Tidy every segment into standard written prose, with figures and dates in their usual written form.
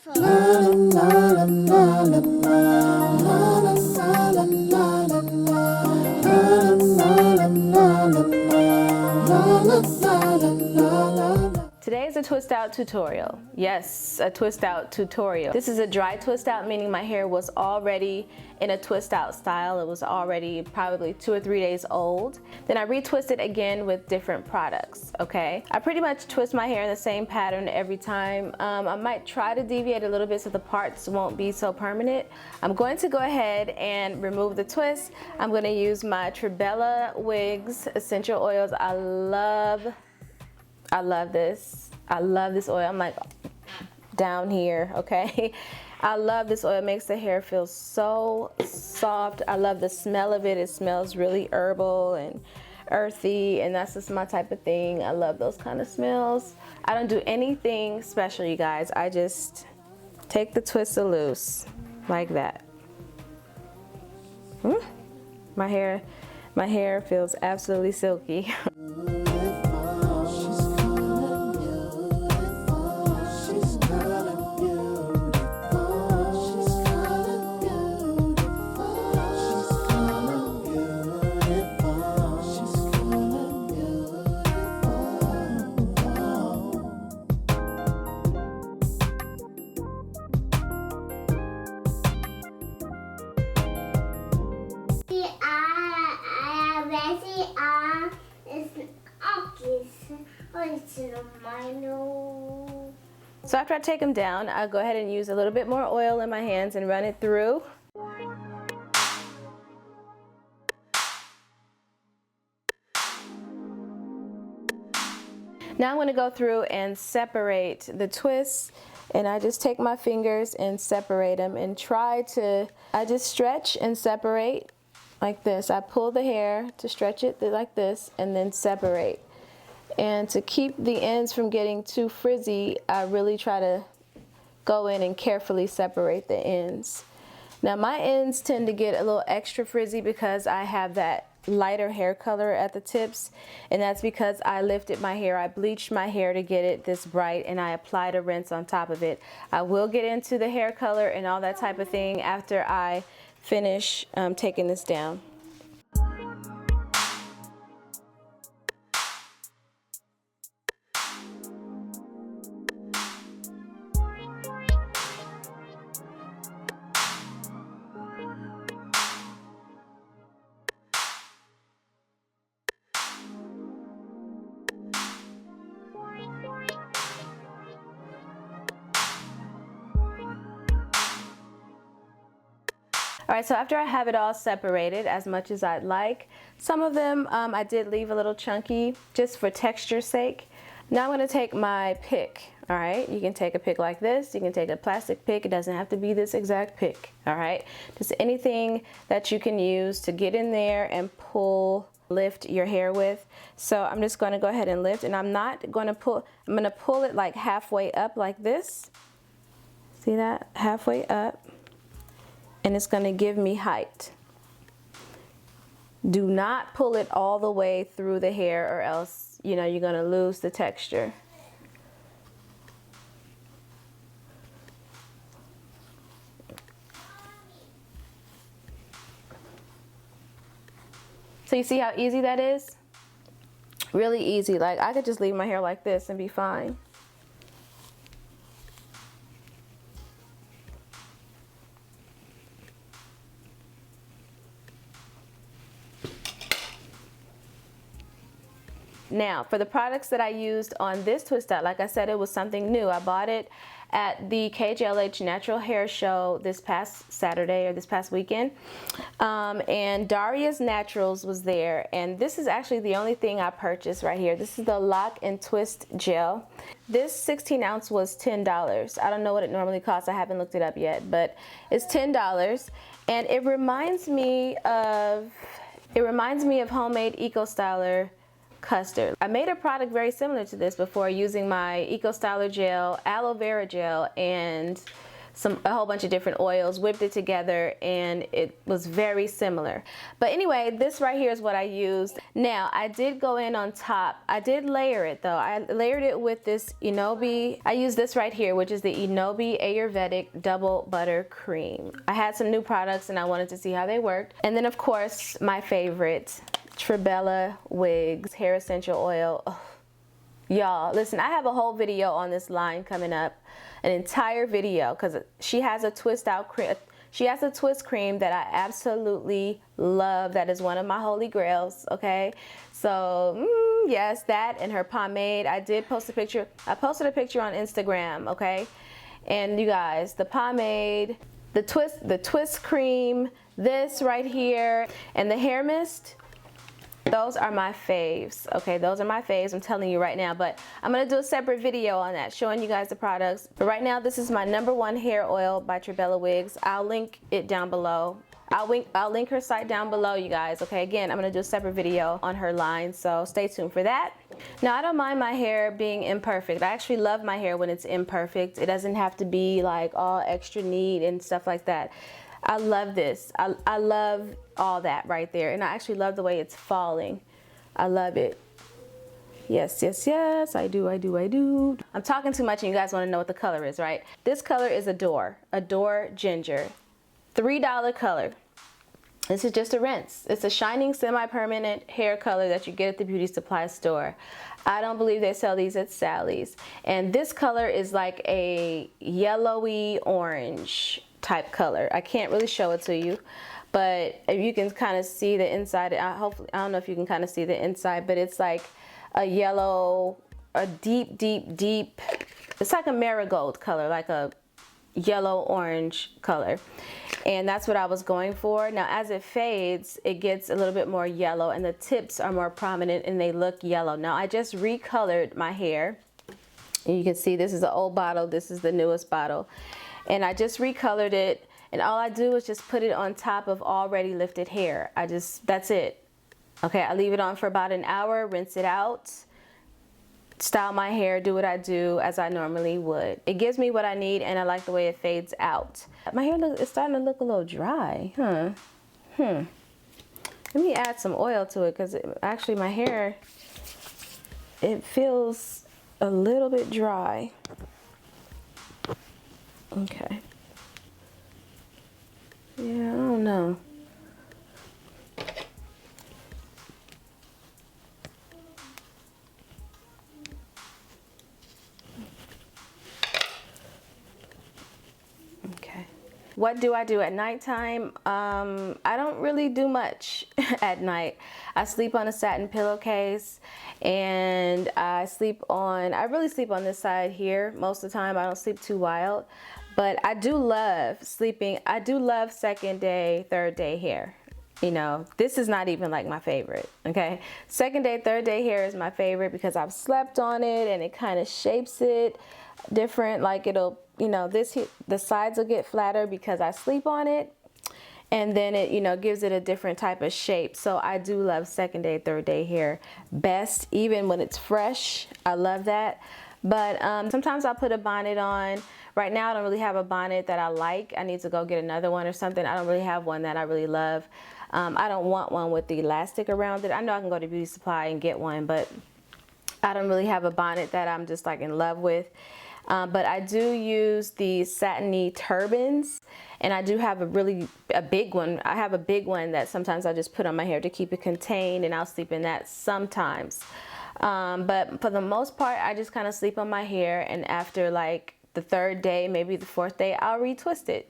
Today is a twist out tutorial. Yes, a twist out tutorial. This is a dry twist out, meaning my hair was already in a twist out style. It was already probably 2 or 3 days old. Then I retwisted again with different products, okay? I pretty much twist my hair in the same pattern every time. I might try to deviate a little bit so the parts won't be so permanent. I'm going to go ahead and remove the twist. I'm going to use my Trebella Wigs essential oils. I love this. I love this oil. I'm like down here, okay? I love this oil. It makes the hair feel so soft. I love the smell of it. It smells really herbal and earthy, and that's just my type of thing. I love those kind of smells. I don't do anything special, you guys. I just take the twister loose like that. My hair feels absolutely silky. So after I take them down, I'll go ahead and use a little bit more oil in my hands and run it through. Now I'm going to go through and separate the twists, and I just take my fingers and separate them and I just stretch and separate like this. I pull the hair to stretch it like this and then separate. And to keep the ends from getting too frizzy, I really try to go in and carefully separate the ends. Now my ends tend to get a little extra frizzy because I have that lighter hair color at the tips, and that's because I lifted my hair. I bleached my hair to get it this bright, and I applied a rinse on top of it. I will get into the hair color and all that type of thing after I finish taking this down. All right, so after I have it all separated as much as I'd like, some of them I did leave a little chunky just for texture's sake. Now I'm going to take my pick. All right, you can take a pick like this. You can take a plastic pick. It doesn't have to be this exact pick. All right, just anything that you can use to get in there and lift your hair with. So I'm just going to go ahead and lift, and I'm not going to pull. I'm going to pull it like halfway up like this. See that? Halfway up. And it's going to give me height. Do not pull it all the way through the hair, or else, you know, you're going to lose the texture. So you see how easy that is? Really easy. Like, I could just leave my hair like this and be fine. Now, for the products that I used on this twist out, like I said, it was something new. I bought it at the KJLH Natural Hair Show this past Saturday, or this past weekend. And Daria's Naturals was there. And this is actually the only thing I purchased right here. This is the Lock and Twist Gel. This 16 ounce was $10. I don't know what it normally costs. I haven't looked it up yet, but it's $10. And it reminds me of Homemade Eco Styler custard. I made a product very similar to this before using my Eco Styler gel, aloe vera gel, and a whole bunch of different oils, whipped it together, and it was very similar. But anyway, this right here is what I used. Now, I did go in on top. I did layer it though. I layered it with this Inobi. I used this right here, which is the Inobi Ayurvedic Double Butter Cream. I had some new products and I wanted to see how they worked. And then of course, my favorite, Trebella Wigs Hair Essential Oil. Oh, y'all, listen, I have a whole video on this line coming up, an entire video, because she has a Twistout cream. She has a twist cream that I absolutely love. That is one of my holy grails, okay? So, yes, that and her pomade. I did post a picture. I posted a picture on Instagram, okay? And you guys, the pomade, the twist cream, this right here, and the hair mist, those are my faves, okay? Those are my faves, I'm telling you right now. But I'm gonna do a separate video on that, showing you guys the products. But right now, this is my #1 hair oil by Trebella Wigs. I'll link it down below. I'll link her site down below, you guys, okay? Again, I'm gonna do a separate video on her line, so stay tuned for that. Now, I don't mind my hair being imperfect. I actually love my hair when it's imperfect. It doesn't have to be like all extra neat and stuff like that. I love this. I love all that right there. And I actually love the way it's falling. I love it. Yes, yes, yes, I do. I'm talking too much and you guys want to know what the color is, right? This color is Adore Ginger. $3 color. This is just a rinse. It's a shining semi-permanent hair color that you get at the beauty supply store. I don't believe they sell these at Sally's. And this color is like a yellowy orange type color. I can't really show it to you, but if you can kind of see the inside, hopefully, I don't know if you can kind of see the inside, but it's like a yellow, a deep, it's like a marigold color, like a yellow orange color. And that's what I was going for. Now, as it fades, it gets a little bit more yellow and the tips are more prominent and they look yellow. Now, I just recolored my hair. And you can see this is the old bottle, this is the newest bottle. And I just recolored it, and all I do is just put it on top of already lifted hair. That's it. Okay, I leave it on for about an hour, rinse it out, style my hair, do what I do as I normally would. It gives me what I need, and I like the way it fades out. My hair is starting to look a little dry, huh? Let me add some oil to it, because actually my hair, it feels a little bit dry. Okay. Yeah, I don't know. Okay. What do I do at nighttime? I don't really do much at night. I sleep on a satin pillowcase, and I really sleep on this side here most of the time. I don't sleep too wild. But I do love sleeping. I do love second day, third day hair. You know, this is not even like my favorite, okay? Second day, third day hair is my favorite because I've slept on it and it kind of shapes it different. Like it'll, you know, the sides will get flatter because I sleep on it. And then it, you know, gives it a different type of shape. So I do love second day, third day hair best, even when it's fresh. I love that. But sometimes I'll put a bonnet on. Right now, I don't really have a bonnet that I like. I need to go get another one or something. I don't really have one that I really love. I don't want one with the elastic around it. I know I can go to Beauty Supply and get one, but I don't really have a bonnet that I'm just like in love with. But I do use the satiny turbans, and I do have a big one. I have a big one that sometimes I just put on my hair to keep it contained, and I'll sleep in that sometimes. But for the most part, I just kind of sleep on my hair, and after like the third day, maybe the fourth day, I'll retwist it.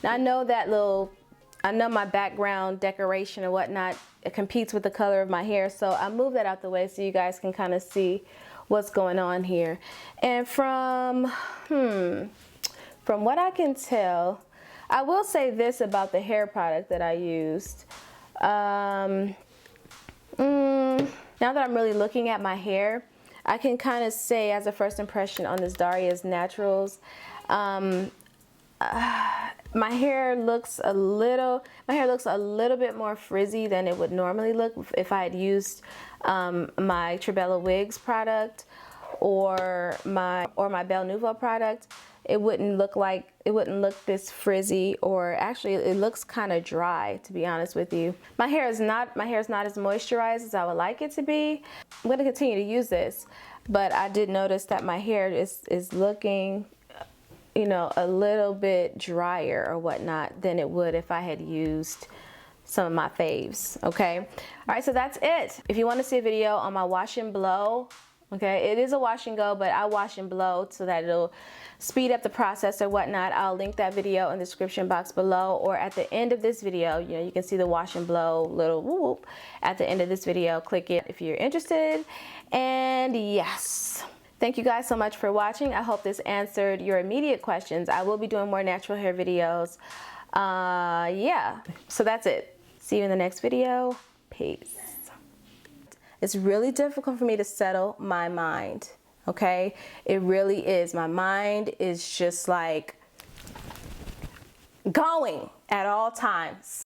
Now I know my background decoration and whatnot, it competes with the color of my hair, so I move that out the way so you guys can kind of see what's going on here. And from what I can tell, I will say this about the hair product that I used. Now that I'm really looking at my hair, I can kind of say as a first impression on this Daria's Naturals, my hair looks a little bit more frizzy than it would normally look if I had used my Trebella Wigs product or my Belle Nouveau product. it wouldn't look this frizzy, or actually it looks kind of dry, to be honest with you. My hair is not as moisturized as I would like it to be. I'm going to continue to use this, but I did notice that my hair is looking, you know, a little bit drier or whatnot than it would if I had used some of my faves. Okay, all right, so that's it. If you want to see a video on my wash and blow, okay, it is a wash and go, but I wash and blow so that it'll speed up the process or whatnot. I'll link that video in the description box below, or at the end of this video. You know, you can see the wash and blow little whoop at the end of this video. Click it if you're interested. And yes, thank you guys so much for watching. I hope this answered your immediate questions. I will be doing more natural hair videos. Yeah, so that's it. See you in the next video. Peace. It's really difficult for me to settle my mind, okay? It really is. My mind is just like going at all times.